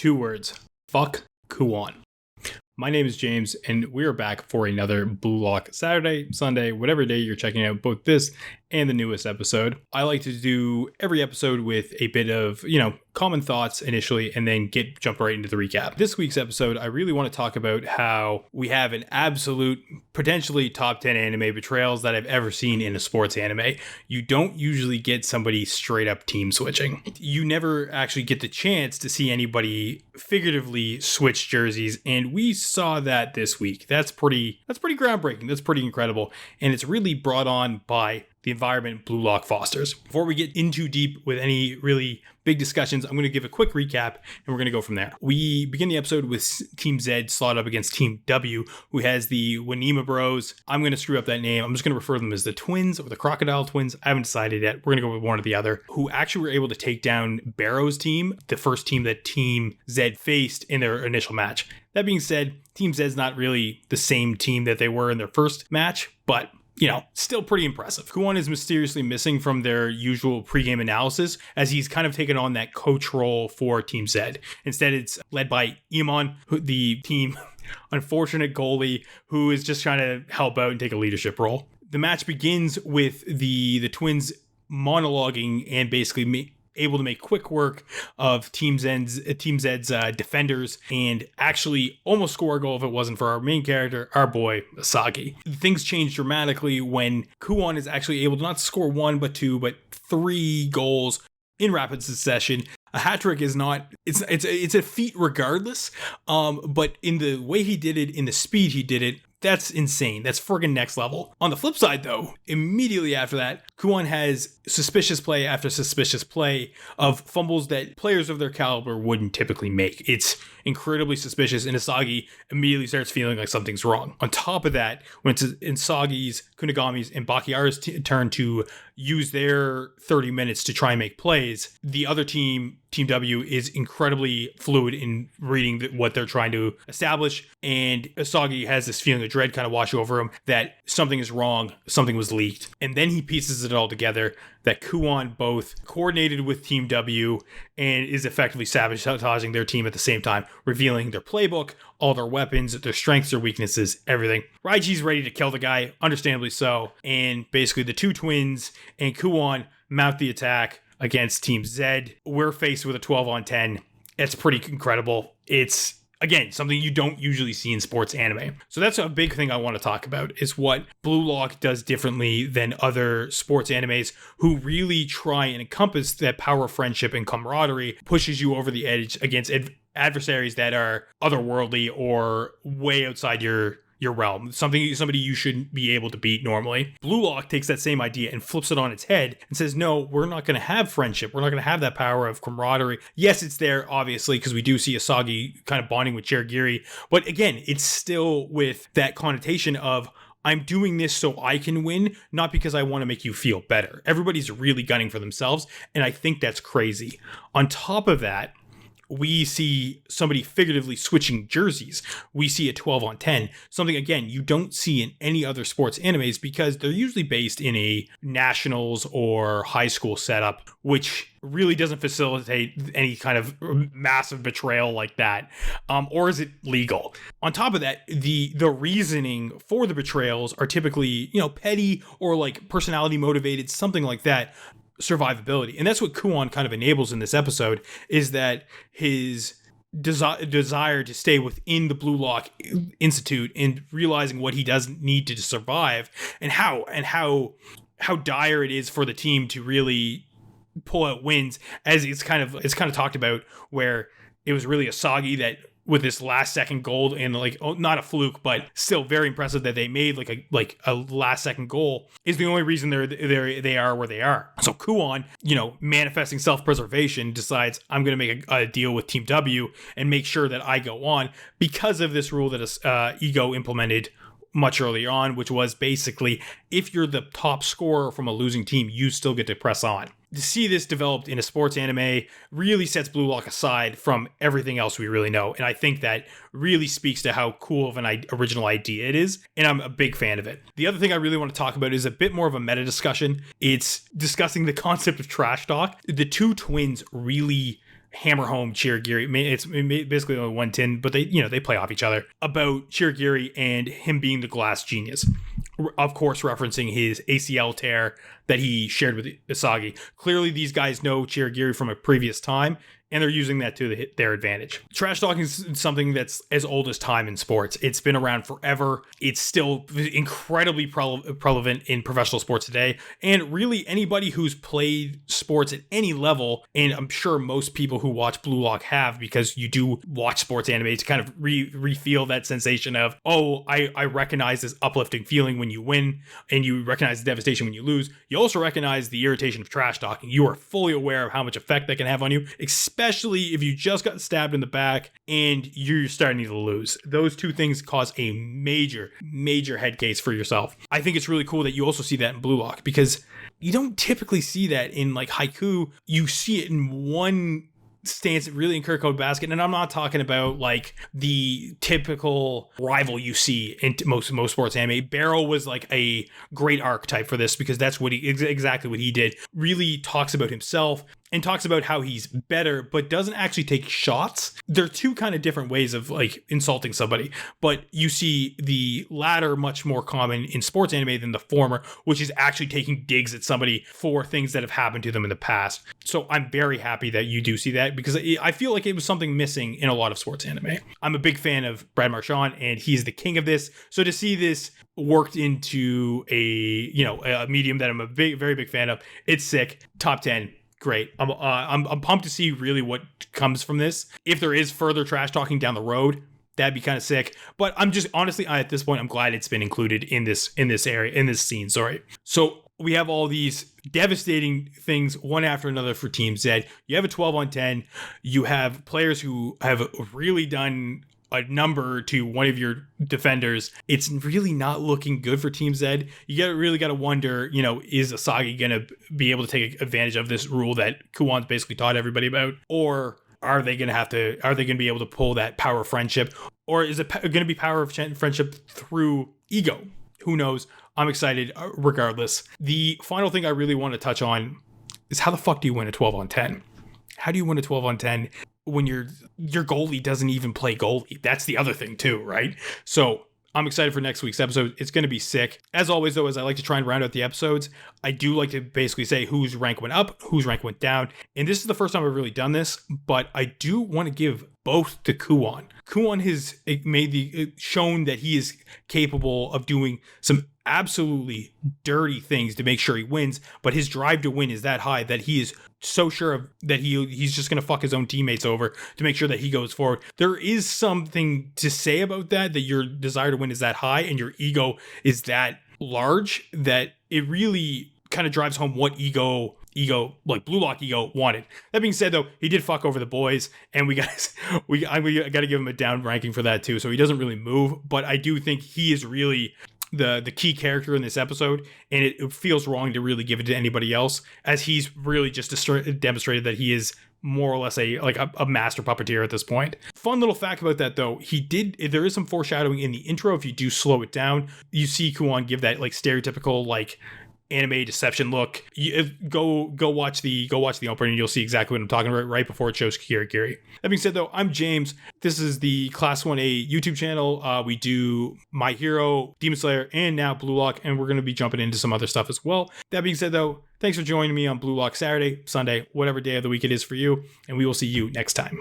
2 words. Fuck Kuon. My name is James, and we are back for another Blue Lock Saturday, Sunday, whatever day you're checking out both this and the newest episode. I like to do every episode with a bit of, common thoughts initially, and then jump right into the recap. This week's episode, I really want to talk about how we have an absolute, potentially top 10 anime betrayals that I've ever seen in a sports anime. You don't usually get somebody straight up team switching. You never actually get the chance to see anybody figuratively switch jerseys, and we saw that this week. That's pretty groundbreaking. That's pretty incredible, and it's really brought on by the environment Blue Lock fosters. Before we get in too deep with any really big discussions, I'm going to give a quick recap and we're going to go from there. We begin the episode with Team Z slotted up against Team W, who has the Wanima bros. I'm going to screw up that name. I'm just going to refer to them as the twins or the crocodile twins. I haven't decided yet. We're going to go with one or the other, who actually were able to take down Barrow's team, the first team that Team Z faced in their initial match. That being said, Team Z's not really the same team that they were in their first match, but still pretty impressive. Kuon is mysteriously missing from their usual pregame analysis, as he's kind of taken on that coach role for Team Z. Instead, it's led by Iman, the team unfortunate goalie, who is just trying to help out and take a leadership role. The match begins with the twins monologuing and basically able to make quick work of Team Z's defenders and actually almost score a goal if it wasn't for our main character, our boy Isagi. Things change dramatically when Kuon is actually able to not score one, but two, but three goals in rapid succession. A hat trick is not, it's a feat regardless, but in the way he did it, in the speed he did it, that's insane. That's friggin' next level. On the flip side, though, immediately after that, Kuon has suspicious play after suspicious play of fumbles that players of their caliber wouldn't typically make. It's incredibly suspicious, and Isagi immediately starts feeling like something's wrong. On top of that, when it's Isagi's, Kunigami's, and Bakiara's turn to use their 30 minutes to try and make plays, the other team, Team W, is incredibly fluid in reading what they're trying to establish, and Isagi has this feeling of dread kind of wash over him that something is wrong, something was leaked. And then he pieces it all together that Kuon both coordinated with Team W and is effectively sabotaging their team at the same time, revealing their playbook, all their weapons, their strengths, their weaknesses, everything. Raiji's ready to kill the guy, understandably so, and basically the two twins and Kuon mount the attack against Team Z. We're faced with a 12-on-10. It's pretty incredible. It's, again, something you don't usually see in sports anime. So that's a big thing I want to talk about, is what Blue Lock does differently than other sports animes, who really try and encompass that power of friendship and camaraderie, pushes you over the edge against adversaries that are otherworldly or way outside your realm, somebody you shouldn't be able to beat normally. Blue Lock takes that same idea and flips it on its head and says, no, we're not going to have friendship. We're not going to have that power of camaraderie. Yes, it's there, obviously, because we do see Isagi kind of bonding with Chigiri, but again, it's still with that connotation of, I'm doing this so I can win, not because I want to make you feel better. Everybody's really gunning for themselves, and I think that's crazy. On top of that, we see somebody figuratively switching jerseys. We see a 12-on-10, something, again, you don't see in any other sports animes because they're usually based in a nationals or high school setup, which really doesn't facilitate any kind of massive betrayal like that. Or is it legal? On top of that, the reasoning for the betrayals are typically, petty or like personality motivated, something like that. Survivability. And that's what Kuon kind of enables in this episode, is that his desire to stay within the Blue Lock Institute and realizing what he doesn't need to survive, and how dire it is for the team to really pull out wins, as it's kind of talked about, where it was really Isagi that, with this last second goal, and not a fluke, but still very impressive that they made like a last second goal, is the only reason they are where they are. So Kuon, manifesting self-preservation, decides, I'm going to make a deal with Team W and make sure that I go on, because of this rule that Ego implemented much earlier on, which was basically, if you're the top scorer from a losing team, you still get to press on. To see this developed in a sports anime really sets Blue Lock aside from everything else we really know. And I think that really speaks to how cool of an original idea it is. And I'm a big fan of it. The other thing I really want to talk about is a bit more of a meta discussion. It's discussing the concept of trash talk. The two twins really hammer home Chigiri. It's basically only one tin, but they play off each other about Chigiri and him being the glass genius. Of course, referencing his ACL tear that he shared with Isagi. Clearly, these guys know Chigiri from a previous time, and they're using that to their advantage. Trash talking is something that's as old as time in sports. It's been around forever. It's still incredibly prevalent in professional sports today. And really anybody who's played sports at any level, and I'm sure most people who watch Blue Lock have, because you do watch sports anime to kind of re-feel that sensation of, oh, I recognize this uplifting feeling when you win, and you recognize the devastation when you lose. You also recognize the irritation of trash talking. You are fully aware of how much effect that can have on you, especially if you just got stabbed in the back and you're starting to lose. Those two things cause a major head case for yourself. I think it's really cool that you also see that in Blue Lock, because you don't typically see that in like Haiku. You see it in one stance really in Kuroko Basket, and I'm not talking about like the typical rival you see in most sports anime. Barrow was like a great archetype for this, because that's what exactly what he did. Really talks about himself and talks about how he's better, but doesn't actually take shots. They're two kind of different ways of like insulting somebody, but you see the latter much more common in sports anime than the former, which is actually taking digs at somebody for things that have happened to them in the past. So I'm very happy that you do see that, because I feel like it was something missing in a lot of sports anime. I'm a big fan of Brad Marchand, and he's the king of this. So to see this worked into a medium that I'm a very big fan of, it's sick. Top 10. Great. I'm pumped to see really what comes from this. If there is further trash talking down the road, that'd be kind of sick. But I'm just honestly, at this point, I'm glad it's been included in this area, in this scene. Sorry. So we have all these devastating things one after another for Team Z. You have a 12-on-10. You have players who have really done a number to one of your defenders. It's really not looking good for Team Z. You really got to wonder, is Isagi going to be able to take advantage of this rule that Kuon's basically taught everybody about? Or are they going to be able to pull that power of friendship? Or is it going to be power of friendship through ego? Who knows? I'm excited regardless. The final thing I really want to touch on is, how the fuck do you win a 12-on-10? How do you win a 12-on-10 when your goalie doesn't even play goalie? That's the other thing too, right? So I'm excited for next week's episode. It's going to be sick. As always, though, as I like to try and round out the episodes, I do like to basically say whose rank went up, whose rank went down. And this is the first time I've really done this, but I do want to give both to Kuon. Kuon has shown that he is capable of doing some absolutely dirty things to make sure he wins, but his drive to win is that high that he is so sure of that he's just going to fuck his own teammates over to make sure that he goes forward. There is something to say about that your desire to win is that high and your ego is that large, that it really kind of drives home what ego, like Blue Lock ego, wanted. That being said, though, he did fuck over the boys, and I got to give him a down ranking for that too. So he doesn't really move, but I do think he is really the key character in this episode, and it feels wrong to really give it to anybody else, as he's really just demonstrated that he is more or less a master puppeteer at this point. Fun little fact about that, though, there is some foreshadowing in the intro. If you do slow it down, you see Kuon give that like stereotypical like anime deception look. Go watch the opening and you'll see exactly what I'm talking about right before it shows Chigiri. That being said, though, I'm James. This is the Class 1A YouTube channel. We do My Hero, Demon Slayer, and now Blue Lock, and we're going to be jumping into some other stuff as well. That being said, though, thanks for joining me on Blue Lock Saturday, Sunday, whatever day of the week it is for you, and we will see you next time.